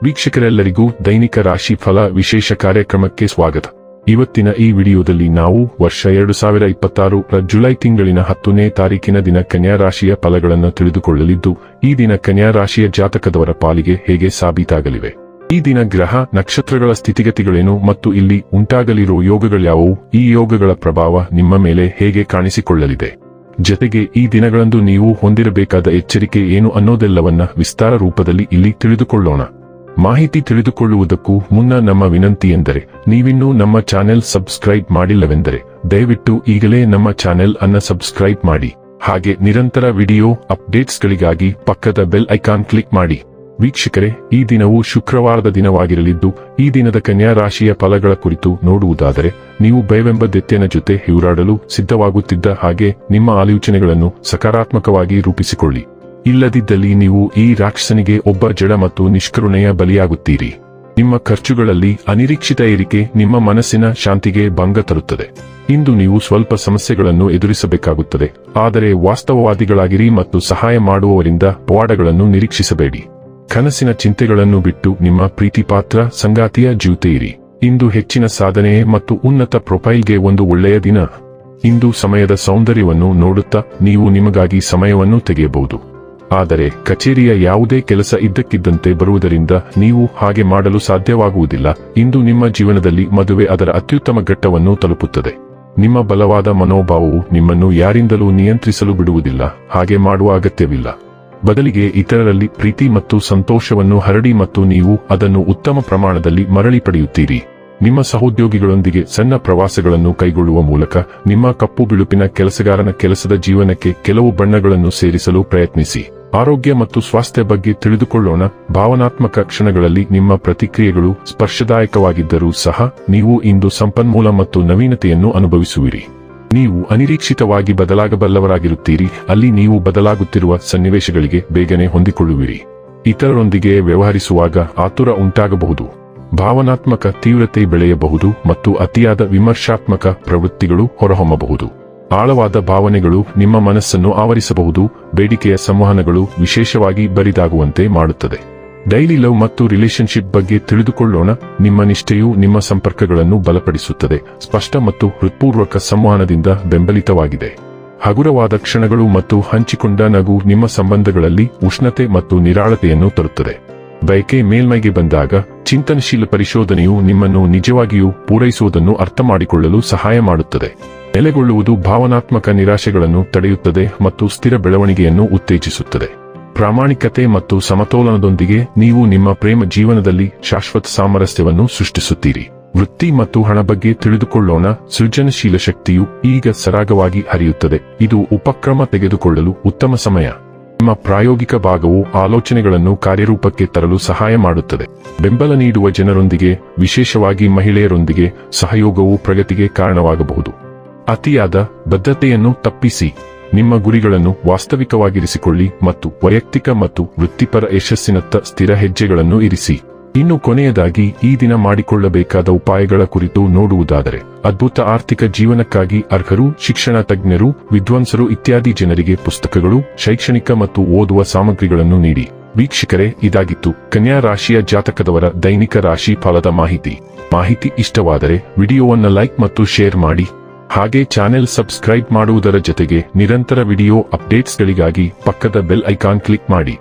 ವೀಕ್ಷಕರೆಲ್ಲರಿಗೂ ದೈನಿಕ ರಾಶಿ ಫಲ ವಿಶೇಷ ಕಾರ್ಯಕ್ರಮಕ್ಕೆ ಸ್ವಾಗತ. ಇವತ್ತಿನ ಈ ವಿಡಿಯೋದಲ್ಲಿ ನಾವು ವರ್ಷ 2026 ರ ಜುಲೈ ತಿಂಗಳಿನ 10ನೇ ತಾರೀಕಿನ ದಿನ ಕನ್ಯಾ ರಾಶಿಯ ಫಲಗಳನ್ನು ತಿಳಿದುಕೊಳ್ಳಲಿದ್ದು, ಈ ದಿನ ಕನ್ಯಾ ರಾಶಿಯ ಜಾತಕದವರ ಪಾಲಿಗೆ ಹೇಗೆ ಸಾಬೀತಾಗಲಿವೆ, ಈ ದಿನ ಗ್ರಹ ನಕ್ಷತ್ರಗಳ ಸ್ಥಿತಿಗತಿಗಳೇನು ಮತ್ತು ಇಲ್ಲಿ ಉಂಟಾಗಲಿರುವ ಯೋಗಗಳ್ಯಾವುವು, ಈ ಯೋಗಗಳ ಪ್ರಭಾವ ನಿಮ್ಮ ಮೇಲೆ ಹೇಗೆ ಕಾಣಿಸಿಕೊಳ್ಳಲಿದೆ, ಜತೆಗೆ ಈ ದಿನಗಳಂದು ನೀವು ಹೊಂದಿರಬೇಕಾದ ಎಚ್ಚರಿಕೆ ಏನು ಅನ್ನೋದೆಲ್ಲವನ್ನ ವಿಸ್ತಾರ ರೂಪದಲ್ಲಿ ಇಲ್ಲಿ ತಿಳಿದುಕೊಳ್ಳೋಣ. ಮಾಹಿತಿ ತಿಳಿದುಕೊಳ್ಳುವುದಕ್ಕೂ ಮುನ್ನ ನಮ್ಮ ವಿನಂತಿ ಎಂದರೆ, ನೀವಿನ್ನೂ ನಮ್ಮ ಚಾನೆಲ್ ಸಬ್ಸ್ಕ್ರೈಬ್ ಮಾಡಿಲ್ಲವೆಂದರೆ ದಯವಿಟ್ಟು ಈಗಲೇ ನಮ್ಮ ಚಾನೆಲ್ ಅನ್ನು ಸಬ್ಸ್ಕ್ರೈಬ್ ಮಾಡಿ. ಹಾಗೆ ನಿರಂತರ ವಿಡಿಯೋ ಅಪ್ಡೇಟ್ಸ್ಗಳಿಗಾಗಿ ಪಕ್ಕದ ಬೆಲ್ ಐಕಾನ್ ಕ್ಲಿಕ್ ಮಾಡಿ. ವೀಕ್ಷಕರೇ, ಈ ದಿನವು ಶುಕ್ರವಾರದ ದಿನವಾಗಿರಲಿದ್ದು, ಈ ದಿನದ ಕನ್ಯಾ ರಾಶಿಯ ಫಲಗಳ ಕುರಿತು ನೋಡುವುದಾದರೆ, ನೀವು ಭಯವೆಂಬ ದೆತ್ಯನ ಜೊತೆ ಹೋರಾಡಲು ಸಿದ್ಧವಾಗುತ್ತಿದ್ದ ಹಾಗೆ ನಿಮ್ಮ ಆಲೋಚನೆಗಳನ್ನು ಸಕಾರಾತ್ಮಕವಾಗಿ ರೂಪಿಸಿಕೊಳ್ಳಿ. ಇಲ್ಲದಿದ್ದಲ್ಲಿ ನೀವು ಈ ರಾಕ್ಷಸನಿಗೆ ಒಬ್ಬ ಜಡ ಮತ್ತು ನಿಷ್ಕರುಣೆಯ ಬಲಿಯಾಗುತ್ತೀರಿ. ನಿಮ್ಮ ಖರ್ಚುಗಳಲ್ಲಿ ಅನಿರೀಕ್ಷಿತ ಏರಿಕೆ ನಿಮ್ಮ ಮನಸ್ಸಿನ ಶಾಂತಿಗೆ ಭಂಗ ತರುತ್ತದೆ. ಇಂದು ನೀವು ಸ್ವಲ್ಪ ಸಮಸ್ಯೆಗಳನ್ನು ಎದುರಿಸಬೇಕಾಗುತ್ತದೆ, ಆದರೆ ವಾಸ್ತವವಾದಿಗಳಾಗಿರಿ ಮತ್ತು ಸಹಾಯ ಮಾಡುವವರಿಂದ ಪವಾಡಗಳನ್ನು ನಿರೀಕ್ಷಿಸಬೇಡಿ. ಕನಸಿನ ಚಿಂತೆಗಳನ್ನು ಬಿಟ್ಟು ನಿಮ್ಮ ಪ್ರೀತಿಪಾತ್ರ ಸಂಗಾತಿಯ ಜೊತೆ ಇರಿ. ಇಂದು ಹೆಚ್ಚಿನ ಸಾಧನೆ ಮತ್ತು ಉನ್ನತ ಪ್ರೊಫೈಲ್ಗೆ ಒಂದು ಒಳ್ಳೆಯ ದಿನ. ಇಂದು ಸಮಯದ ಸೌಂದರ್ಯವನ್ನು ನೋಡುತ್ತಾ ನೀವು ನಿಮಗಾಗಿ ಸಮಯವನ್ನು ತೆಗೆಯಬಹುದು. ಆದರೆ ಕಚೇರಿಯ ಯಾವುದೇ ಕೆಲಸ ಇದ್ದಕ್ಕಿದ್ದಂತೆ ಬರುವುದರಿಂದ ನೀವು ಹಾಗೆ ಮಾಡಲು ಸಾಧ್ಯವಾಗುವುದಿಲ್ಲ. ಇಂದು ನಿಮ್ಮ ಜೀವನದಲ್ಲಿ ಮದುವೆ ಅದರ ಅತ್ಯುತ್ತಮ ಘಟ್ಟವನ್ನು ತಲುಪುತ್ತದೆ. ನಿಮ್ಮ ಬಲವಾದ ಮನೋಭಾವವು ನಿಮ್ಮನ್ನು ಯಾರಿಂದಲೂ ನಿಯಂತ್ರಿಸಲು ಬಿಡುವುದಿಲ್ಲ. ಹಾಗೆ ಮಾಡುವ ಅಗತ್ಯವಿಲ್ಲ. ಬದಲಿಗೆ ಇತರರಲ್ಲಿ ಪ್ರೀತಿ ಮತ್ತು ಸಂತೋಷವನ್ನು ಹರಡಿ ಮತ್ತು ನೀವು ಅದನ್ನು ಉತ್ತಮ ಪ್ರಮಾಣದಲ್ಲಿ ಮರಳಿ ಪಡೆಯುತ್ತೀರಿ. ನಿಮ್ಮ ಸಹೋದ್ಯೋಗಿಗಳೊಂದಿಗೆ ಸಣ್ಣ ಪ್ರವಾಸಗಳನ್ನು ಕೈಗೊಳ್ಳುವ ಮೂಲಕ ನಿಮ್ಮ ಕಪ್ಪು ಬಿಳುಪಿನ ಕೆಲಸಗಾರನ ಕೆಲಸದ ಜೀವನಕ್ಕೆ ಕೆಲವು ಬಣ್ಣಗಳನ್ನು ಸೇರಿಸಲು ಪ್ರಯತ್ನಿಸಿ. ಆರೋಗ್ಯ ಮತ್ತು ಸ್ವಾಸ್ಥ್ಯ ಬಗ್ಗೆ ತಿಳಿದುಕೊಳ್ಳೋಣ. ಭಾವನಾತ್ಮಕ ಕ್ಷಣಗಳಲ್ಲಿ ನಿಮ್ಮ ಪ್ರತಿಕ್ರಿಯೆಗಳು ಸ್ಪರ್ಶದಾಯಕವಾಗಿದ್ದರೂ ಸಹ ನೀವು ಇಂದು ಸಂಪನ್ಮೂಲ ಮತ್ತು ನವೀನತೆಯನ್ನು ಅನುಭವಿಸುವಿರಿ. ನೀವು ಅನಿರೀಕ್ಷಿತವಾಗಿ ಬದಲಾಗಬಲ್ಲವರಾಗಿರುತ್ತೀರಿ. ಅಲ್ಲಿ ನೀವು ಬದಲಾಗುತ್ತಿರುವ ಸನ್ನಿವೇಶಗಳಿಗೆ ಬೇಗನೆ ಹೊಂದಿಕೊಳ್ಳುವಿರಿ. ಇತರರೊಂದಿಗೆ ವ್ಯವಹರಿಸುವಾಗ ಆತುರ ಉಂಟಾಗಬಹುದು. ಭಾವನಾತ್ಮಕ ತೀವ್ರತೆ ಬೆಳೆಯಬಹುದು ಮತ್ತು ಅತಿಯಾದ ವಿಮರ್ಶಾತ್ಮಕ ಪ್ರವೃತ್ತಿಗಳು ಹೊರಹೊಮ್ಮಬಹುದು. ಆಳವಾದ ಭಾವನೆಗಳು ನಿಮ್ಮ ಮನಸ್ಸನ್ನು ಆವರಿಸಬಹುದು. ಬೇಡಿಕೆಯ ಸಂವಹನಗಳು ವಿಶೇಷವಾಗಿ ಬರಿದಾಗುವಂತೆ ಮಾಡುತ್ತದೆ. ಡೈಲಿ ಲವ್ ಮತ್ತು ರಿಲೇಶನ್ಶಿಪ್ ಬಗ್ಗೆ ತಿಳಿದುಕೊಳ್ಳೋಣ. ನಿಮ್ಮ ನಿಷ್ಠೆಯು ನಿಮ್ಮ ಸಂಪರ್ಕಗಳನ್ನು ಬಲಪಡಿಸುತ್ತದೆ. ಸ್ಪಷ್ಟ ಮತ್ತು ಹೃತ್ಪೂರ್ವಕ ಸಂವಹನದಿಂದ ಬೆಂಬಲಿತವಾಗಿದೆ. ಹಗುರವಾದ ಕ್ಷಣಗಳು ಮತ್ತು ಹಂಚಿಕೊಂಡ ನಗು ನಿಮ್ಮ ಸಂಬಂಧಗಳಲ್ಲಿ ಉಷ್ಣತೆ ಮತ್ತು ನಿರಾಳತೆಯನ್ನು ತರುತ್ತದೆ. ಬಯಕೆ ಮೇಲ್ಮೈಗೆ ಬಂದಾಗ ಚಿಂತನಶೀಲ ಪರಿಶೋಧನೆಯು ನಿಮ್ಮನ್ನು ನಿಜವಾಗಿಯೂ ಪೂರೈಸುವುದನ್ನು ಅರ್ಥಮಾಡಿಕೊಳ್ಳಲು ಸಹಾಯ ಮಾಡುತ್ತದೆ. ನೆಲೆಗೊಳ್ಳುವುದು ಭಾವನಾತ್ಮಕ ನಿರಾಶೆಗಳನ್ನು ತಡೆಯುತ್ತದೆ ಮತ್ತು ಸ್ಥಿರ ಬೆಳವಣಿಗೆಯನ್ನು ಉತ್ತೇಜಿಸುತ್ತದೆ. ಪ್ರಾಮಾಣಿಕತೆ ಮತ್ತು ಸಮತೋಲನದೊಂದಿಗೆ ನೀವು ನಿಮ್ಮ ಪ್ರೇಮ ಜೀವನದಲ್ಲಿ ಶಾಶ್ವತ ಸಾಮರಸ್ಯವನ್ನು ಸೃಷ್ಟಿಸುತ್ತೀರಿ. ವೃತ್ತಿ ಮತ್ತು ಹಣ ಬಗ್ಗೆ ತಿಳಿದುಕೊಳ್ಳೋಣ. ಸೃಜನಶೀಲ ಶಕ್ತಿಯು ಈಗ ಸರಾಗವಾಗಿ ಹರಿಯುತ್ತದೆ. ಇದು ಉಪಕ್ರಮ ತೆಗೆದುಕೊಳ್ಳಲು ಉತ್ತಮ ಸಮಯ. ನಿಮ್ಮ ಪ್ರಾಯೋಗಿಕ ಭಾಗವು ಆಲೋಚನೆಗಳನ್ನು ಕಾರ್ಯರೂಪಕ್ಕೆ ತರಲು ಸಹಾಯ ಮಾಡುತ್ತದೆ. ಬೆಂಬಲ ನೀಡುವ ಜನರೊಂದಿಗೆ, ವಿಶೇಷವಾಗಿ ಮಹಿಳೆಯರೊಂದಿಗೆ ಸಹಯೋಗವು ಪ್ರಗತಿಗೆ ಕಾರಣವಾಗಬಹುದು. ಅತಿಯಾದ ಬದ್ಧತೆಯನ್ನು ತಪ್ಪಿಸಿ. ನಿಮ್ಮ ಗುರಿಗಳನ್ನು ವಾಸ್ತವಿಕವಾಗಿರಿಸಿಕೊಳ್ಳಿ ಮತ್ತು ವೈಯಕ್ತಿಕ ಮತ್ತು ವೃತ್ತಿಪರ ಯಶಸ್ಸಿನತ್ತ ಸ್ಥಿರ ಹೆಜ್ಜೆಗಳನ್ನು ಇರಿಸಿ. ಇನ್ನು ಕೊನೆಯದಾಗಿ, ಈ ದಿನ ಮಾಡಿಕೊಳ್ಳಬೇಕಾದ ಉಪಾಯಗಳ ಕುರಿತು ನೋಡುವುದಾದರೆ, ಅದ್ಭುತ ಆರ್ಥಿಕ ಜೀವನಕ್ಕಾಗಿ ಅರ್ಹರು, ಶಿಕ್ಷಣ ತಜ್ಞರು, ವಿದ್ವಾಂಸರು ಇತ್ಯಾದಿ ಜನರಿಗೆ ಪುಸ್ತಕಗಳು, ಶೈಕ್ಷಣಿಕ ಮತ್ತು ಓದುವ ಸಾಮಗ್ರಿಗಳನ್ನು ನೀಡಿ. ವೀಕ್ಷಕರೇ, ಇದಾಗಿತ್ತು ಕನ್ಯಾ ರಾಶಿಯ ಜಾತಕದವರ ದೈನಿಕ ರಾಶಿ ಫಲದ ಮಾಹಿತಿ ಇಷ್ಟವಾದರೆ ವಿಡಿಯೋವನ್ನು ಲೈಕ್ ಮತ್ತು ಶೇರ್ ಮಾಡಿ. ಹಾಗೆ ಚಾನೆಲ್ ಸಬ್ಸ್ಕ್ರೈಬ್ ಮಾಡುವುದರ ಜೊತೆಗೆ ನಿರಂತರ ವಿಡಿಯೋ ಅಪ್ಡೇಟ್ಸ್ಗಳಿಗಾಗಿ ಪಕ್ಕದ ಬೆಲ್ ಐಕಾನ್ ಕ್ಲಿಕ್ ಮಾಡಿ.